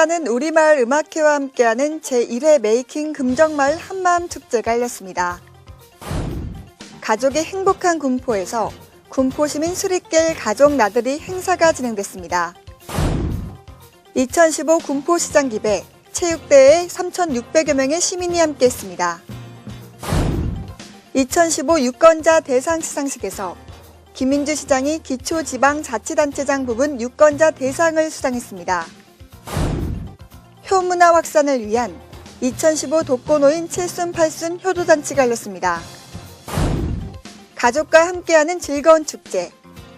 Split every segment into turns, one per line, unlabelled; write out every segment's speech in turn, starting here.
찾아가는 우리마을 음악회와 함께하는 제1회 메이킹 금정마을 한마음 축제가 열렸습니다. 가족의 행복한 군포에서 군포시민 수리길 가족 나들이 행사가 진행됐습니다. 2015 군포시장 기배 체육대회에 3,600여 명의 시민이 함께했습니다. 2015 유권자 대상 시상식에서 김민주 시장이 기초지방자치단체장 부분 유권자 대상을 수상했습니다. 효문화 확산을 위한 2015 독거노인 7순 8순 효도잔치가 열렸습니다. 가족과 함께하는 즐거운 축제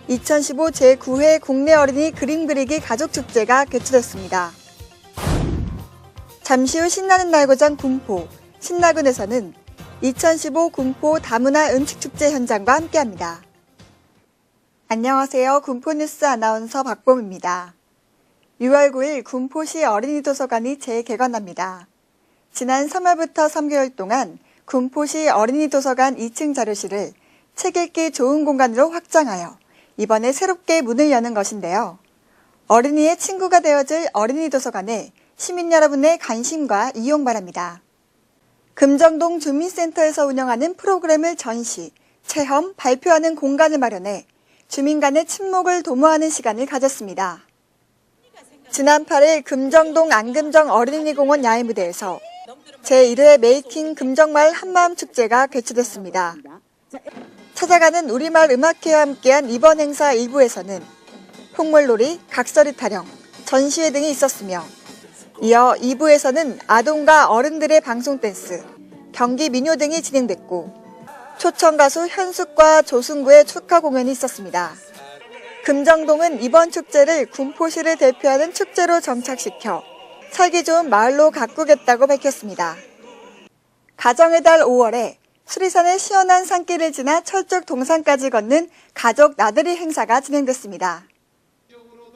2015 제9회 국내 어린이 그림 그리기 가족축제가 개최됐습니다. 잠시 후 신나는 날고장 군포 신나군에서는 2015 군포 다문화 음식축제 현장과 함께합니다. 안녕하세요. 군포뉴스 아나운서 박봄입니다. 6월 9일 군포시 어린이 도서관이 재개관합니다. 지난 3월부터 3개월 동안 군포시 어린이 도서관 2층 자료실을 책 읽기 좋은 공간으로 확장하여 이번에 새롭게 문을 여는 것인데요. 어린이의 친구가 되어줄 어린이 도서관에 시민 여러분의 관심과 이용 바랍니다. 금정동 주민센터에서 운영하는 프로그램을 전시, 체험, 발표하는 공간을 마련해 주민 간의 친목을 도모하는 시간을 가졌습니다. 지난 8일 금정동 안금정 어린이공원 야외무대에서 제1회 메이킹 금정마을 한마음 축제가 개최됐습니다. 찾아가는 우리마을 음악회와 함께한 이번 행사 1부에서는 풍물놀이, 각설이 타령, 전시회 등이 있었으며 이어 2부에서는 아동과 어른들의 방송 댄스, 경기 민요 등이 진행됐고 초청 가수 현숙과 조승구의 축하 공연이 있었습니다. 금정동은 이번 축제를 군포시를 대표하는 축제로 정착시켜 살기 좋은 마을로 가꾸겠다고 밝혔습니다. 가정의 달 5월에 수리산의 시원한 산길을 지나 철쭉 동산까지 걷는 가족 나들이 행사가 진행됐습니다.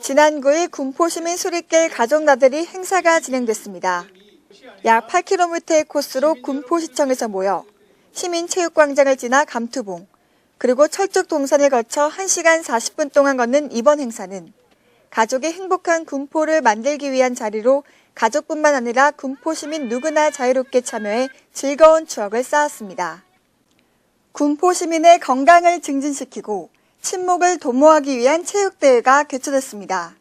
지난 9일 군포시민 수리길 가족 나들이 행사가 진행됐습니다. 약 8km의 코스로 군포시청에서 모여 시민체육광장을 지나 감투봉, 그리고 철쭉 동산을 거쳐 1시간 40분 동안 걷는 이번 행사는 가족의 행복한 군포를 만들기 위한 자리로 가족뿐만 아니라 군포 시민 누구나 자유롭게 참여해 즐거운 추억을 쌓았습니다. 군포 시민의 건강을 증진시키고 친목을 도모하기 위한 체육대회가 개최됐습니다.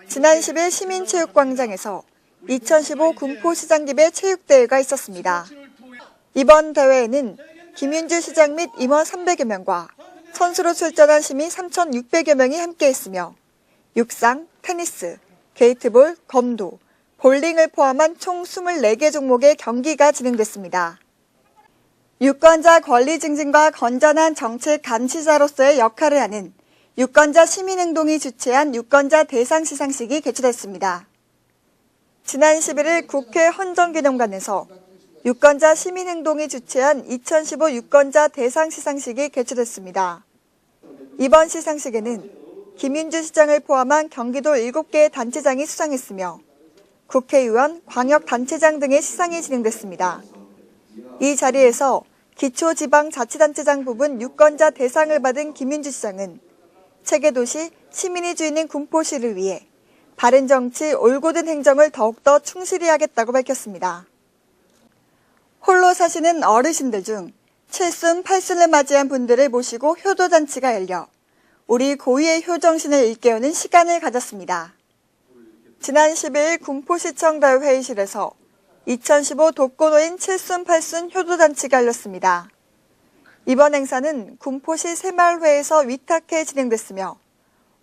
지난 10일 시민체육광장에서 2015 군포시장 기배 체육대회가 있었습니다. 이번 대회에는 김윤주 시장 및 임원 300여 명과 선수로 출전한 시민 3,600여 명이 함께했으며 육상, 테니스, 게이트볼, 검도, 볼링을 포함한 총 24개 종목의 경기가 진행됐습니다. 유권자 권리 증진과 건전한 정책 감시자로서의 역할을 하는 유권자 시민행동이 주최한 유권자 대상 시상식이 개최됐습니다. 지난 11일 국회 헌정기념관에서 유권자 시민행동이 주최한 2015 유권자 대상 시상식이 개최됐습니다. 이번 시상식에는 김윤주 시장을 포함한 경기도 7개의 단체장이 수상했으며 국회의원, 광역단체장 등의 시상이 진행됐습니다. 이 자리에서 기초지방자치단체장 부분 유권자 대상을 받은 김윤주 시장은 체계도시 시민이 주인인 군포시를 위해 바른정치, 올곧은 행정을 더욱더 충실히 하겠다고 밝혔습니다. 홀로 사시는 어르신들 중 7순, 8순을 맞이한 분들을 모시고 효도잔치가 열려 우리 고유의 효정신을 일깨우는 시간을 가졌습니다. 지난 10일 군포시청 대회의실에서 2015 독거노인 7순, 8순 효도잔치가 열렸습니다. 이번 행사는 군포시 새마을회에서 위탁해 진행됐으며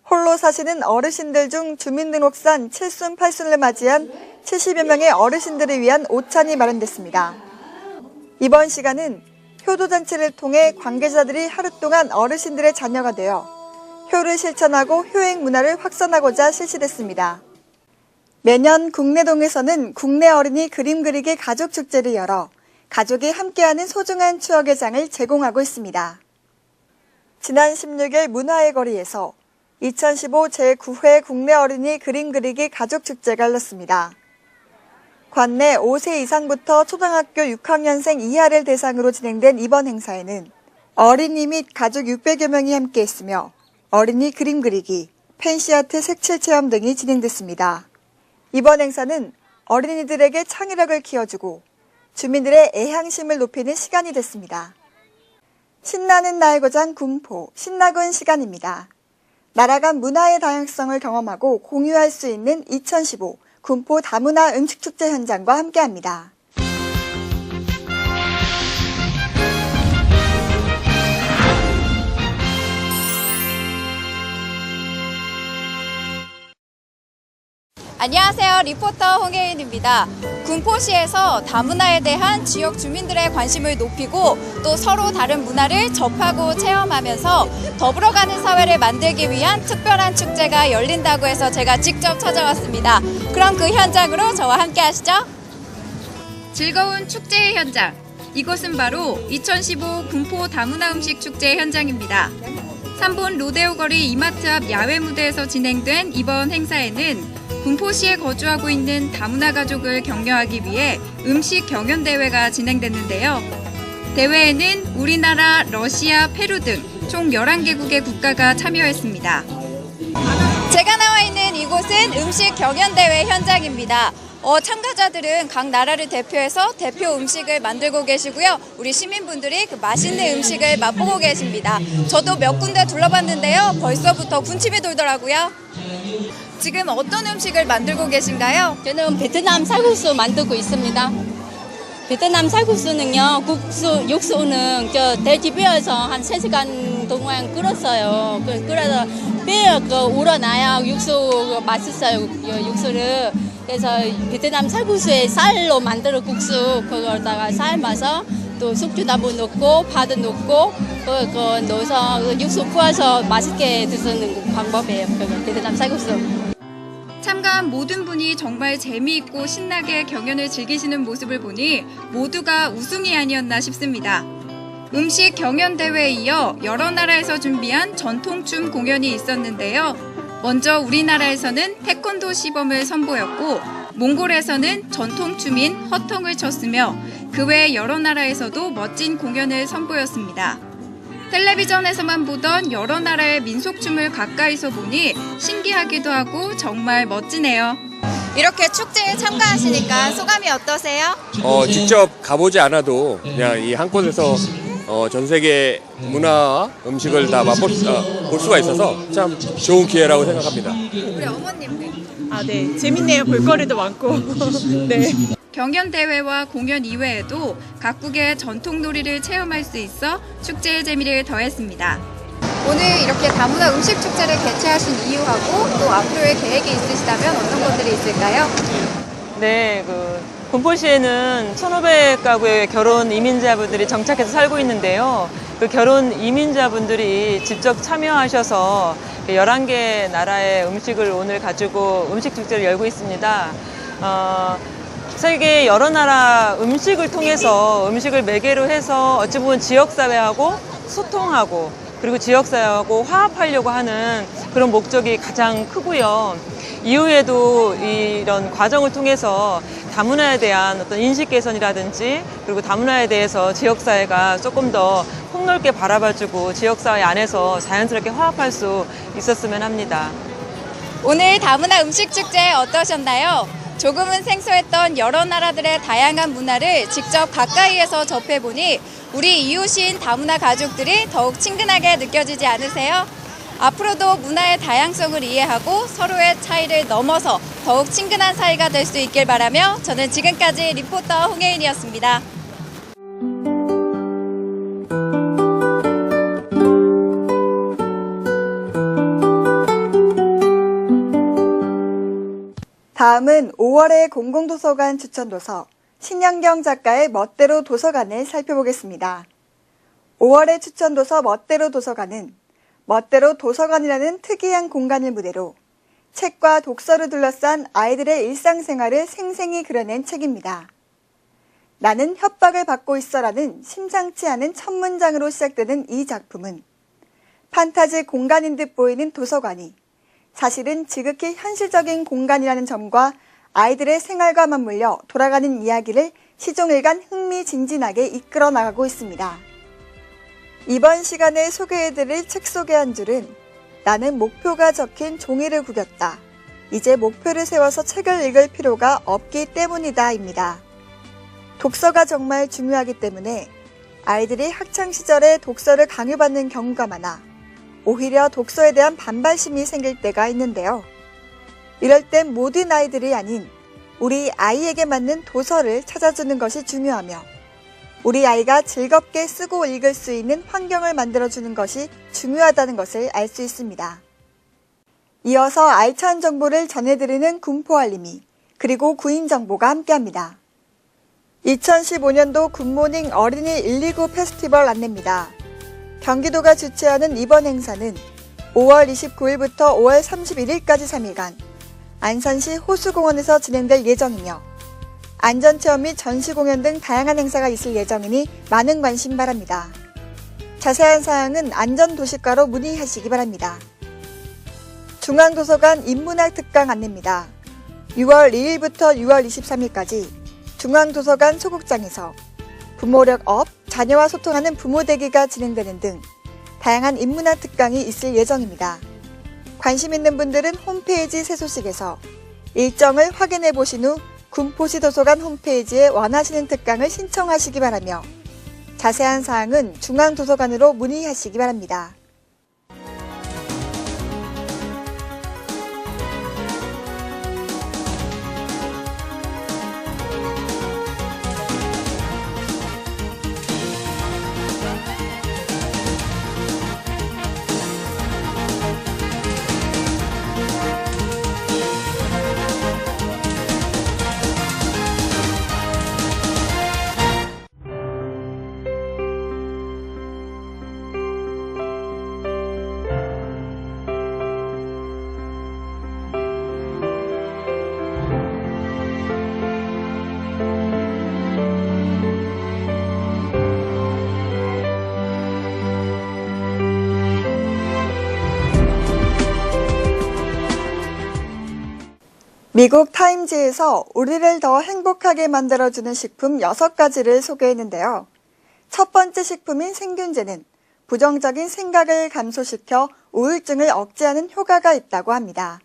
홀로 사시는 어르신들 중 주민등록상 7순, 8순을 맞이한 70여 명의 어르신들을 위한 오찬이 마련됐습니다. 이번 시간은 효도잔치를 통해 관계자들이 하루 동안 어르신들의 자녀가 되어 효를 실천하고 효행 문화를 확산하고자 실시됐습니다. 매년 국내동에서는 국내 어린이 그림 그리기 가족축제를 열어 가족이 함께하는 소중한 추억의 장을 제공하고 있습니다. 지난 16일 문화의 거리에서 2015 제9회 국내 어린이 그림 그리기 가족축제가 열렸습니다. 관내 5세 이상부터 초등학교 6학년생 이하를 대상으로 진행된 이번 행사에는 어린이 및 가족 600여 명이 함께했으며 어린이 그림 그리기, 펜시아트 색칠 체험 등이 진행됐습니다. 이번 행사는 어린이들에게 창의력을 키워주고 주민들의 애향심을 높이는 시간이 됐습니다. 신나는 나의 고장 군포, 신나군 시간입니다. 나라간 문화의 다양성을 경험하고 공유할 수 있는 2015 군포 다문화 음식축제 현장과 함께합니다.
안녕하세요. 리포터 홍혜인입니다. 군포시에서 다문화에 대한 지역 주민들의 관심을 높이고 또 서로 다른 문화를 접하고 체험하면서 더불어가는 사회를 만들기 위한 특별한 축제가 열린다고 해서 제가 직접 찾아왔습니다. 그럼 그 현장으로 저와 함께 하시죠. 즐거운 축제의 현장. 이곳은 바로 2015 군포 다문화 음식 축제 현장입니다. 3본 로데오 거리 이마트 앞 야외 무대에서 진행된 이번 행사에는 군포시에 거주하고 있는 다문화 가족을 격려하기 위해 음식 경연 대회가 진행됐는데요. 대회에는 우리나라, 러시아, 페루 등 총 11개국의 국가가 참여했습니다. 제가 나와 있는 이곳은 음식 경연 대회 현장입니다. 참가자들은 각 나라를 대표해서 대표 음식을 만들고 계시고요. 우리 시민분들이 그 맛있는 음식을 맛보고 계십니다. 저도 몇 군데 둘러봤는데요. 벌써부터 군침이 돌더라고요. 지금 어떤 음식을 만들고 계신가요?
저는 베트남 쌀국수 만들고 있습니다. 베트남 쌀국수는요, 육수는 돼지 뼈에서 한 3시간 동안 끓었어요. 끓여서 뼈가 우러나야 육수 맛있어요, 육수를. 그래서 베트남 쌀국수에 쌀로 만드는 국수, 그거다가 삶아서 또 숙주나무 넣고, 파도 넣고, 그거 넣어서 육수 부어서 맛있게 드시는 방법이에요. 베트남 쌀국수.
참가한 모든 분이 정말 재미있고 신나게 경연을 즐기시는 모습을 보니 모두가 우승이 아니었나 싶습니다. 음식 경연 대회에 이어 여러 나라에서 준비한 전통춤 공연이 있었는데요. 먼저 우리나라에서는 태권도 시범을 선보였고 몽골에서는 전통춤인 허텅을 췄으며 그 외 여러 나라에서도 멋진 공연을 선보였습니다. 텔레비전에서만 보던 여러 나라의 민속춤을 가까이서 보니 신기하기도 하고 정말 멋지네요. 이렇게 축제에 참가하시니까 소감이 어떠세요?
직접 가보지 않아도 그냥 이 한 곳에서 전 세계 문화와 음식을 다 맛볼 볼 수가 있어서 참 좋은 기회라고 생각합니다.
우리 어머님들.
네. 재밌네요. 볼거리도 많고. 네.
경연 대회와 공연 이외에도 각국의 전통 놀이를 체험할 수 있어 축제의 재미를 더했습니다. 오늘 이렇게 다문화 음식 축제를 개최하신 이유하고 또 앞으로의 계획이 있으시다면 어떤 것들이 있을까요?
네, 군포시에는 1,500가구의 결혼 이민자분들이 정착해서 살고 있는데요. 그 결혼 이민자분들이 직접 참여하셔서 11개 나라의 음식을 오늘 가지고 음식 축제를 열고 있습니다. 세계 여러 나라 음식을 통해서 음식을 매개로 해서 어찌 보면 지역사회하고 소통하고 그리고 지역사회하고 화합하려고 하는 그런 목적이 가장 크고요. 이후에도 이런 과정을 통해서 다문화에 대한 어떤 인식 개선이라든지 그리고 다문화에 대해서 지역사회가 조금 더 폭넓게 바라봐주고 지역사회 안에서 자연스럽게 화합할 수 있었으면 합니다.
오늘 다문화 음식 축제 어떠셨나요? 조금은 생소했던 여러 나라들의 다양한 문화를 직접 가까이에서 접해보니 우리 이웃인 다문화 가족들이 더욱 친근하게 느껴지지 않으세요? 앞으로도 문화의 다양성을 이해하고 서로의 차이를 넘어서 더욱 친근한 사이가 될 수 있길 바라며 저는 지금까지 리포터 홍혜인이었습니다.
다음은 5월의 공공도서관 추천도서 신영경 작가의 멋대로 도서관을 살펴보겠습니다. 5월의 추천도서 멋대로 도서관은 멋대로 도서관이라는 특이한 공간을 무대로 책과 독서를 둘러싼 아이들의 일상생활을 생생히 그려낸 책입니다. 나는 협박을 받고 있어라는 심상치 않은 첫 문장으로 시작되는 이 작품은 판타지 공간인 듯 보이는 도서관이 사실은 지극히 현실적인 공간이라는 점과 아이들의 생활과 맞물려 돌아가는 이야기를 시종일관 흥미진진하게 이끌어 나가고 있습니다. 이번 시간에 소개해드릴 책 속의 한 줄은 나는 목표가 적힌 종이를 구겼다. 이제 목표를 세워서 책을 읽을 필요가 없기 때문이다입니다. 독서가 정말 중요하기 때문에 아이들이 학창시절에 독서를 강요받는 경우가 많아 오히려 독서에 대한 반발심이 생길 때가 있는데요. 이럴 땐 모든 아이들이 아닌 우리 아이에게 맞는 도서를 찾아주는 것이 중요하며 우리 아이가 즐겁게 쓰고 읽을 수 있는 환경을 만들어주는 것이 중요하다는 것을 알 수 있습니다. 이어서 알찬 정보를 전해드리는 군포알림이 그리고 구인정보가 함께합니다. 2015년도 굿모닝 어린이 129 페스티벌 안내입니다. 경기도가 주최하는 이번 행사는 5월 29일부터 5월 31일까지 3일간 안산시 호수공원에서 진행될 예정이며 안전체험 및 전시공연 등 다양한 행사가 있을 예정이니 많은 관심 바랍니다. 자세한 사항은 안전도시과로 문의하시기 바랍니다. 중앙도서관 인문학 특강 안내입니다. 6월 2일부터 6월 23일까지 중앙도서관 소극장에서 부모력 업, 자녀와 소통하는 부모대기가 진행되는 등 다양한 인문학 특강이 있을 예정입니다. 관심 있는 분들은 홈페이지 새 소식에서 일정을 확인해 보신 후 군포시 도서관 홈페이지에 원하시는 특강을 신청하시기 바라며 자세한 사항은 중앙도서관으로 문의하시기 바랍니다. 미국 타임즈에서 우리를 더 행복하게 만들어주는 식품 6가지를 소개했는데요. 첫 번째 식품인 생균제는 부정적인 생각을 감소시켜 우울증을 억제하는 효과가 있다고 합니다.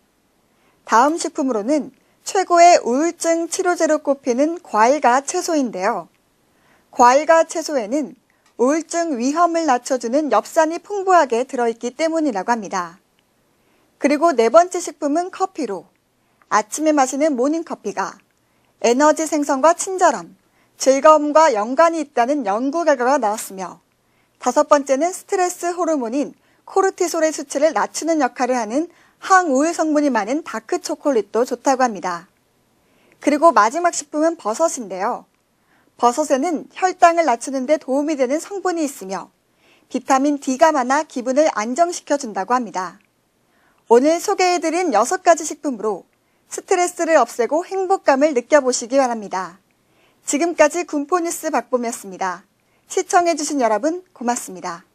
다음 식품으로는 최고의 우울증 치료제로 꼽히는 과일과 채소인데요. 과일과 채소에는 우울증 위험을 낮춰주는 엽산이 풍부하게 들어있기 때문이라고 합니다. 그리고 네 번째 식품은 커피로 아침에 마시는 모닝커피가 에너지 생성과 친절함, 즐거움과 연관이 있다는 연구 결과가 나왔으며 다섯 번째는 스트레스 호르몬인 코르티솔의 수치를 낮추는 역할을 하는 항우울 성분이 많은 다크 초콜릿도 좋다고 합니다. 그리고 마지막 식품은 버섯인데요. 버섯에는 혈당을 낮추는 데 도움이 되는 성분이 있으며 비타민 D가 많아 기분을 안정시켜준다고 합니다. 오늘 소개해드린 6가지 식품으로 스트레스를 없애고 행복감을 느껴보시기 바랍니다. 지금까지 군포뉴스 박봄이었습니다. 시청해주신 여러분 고맙습니다.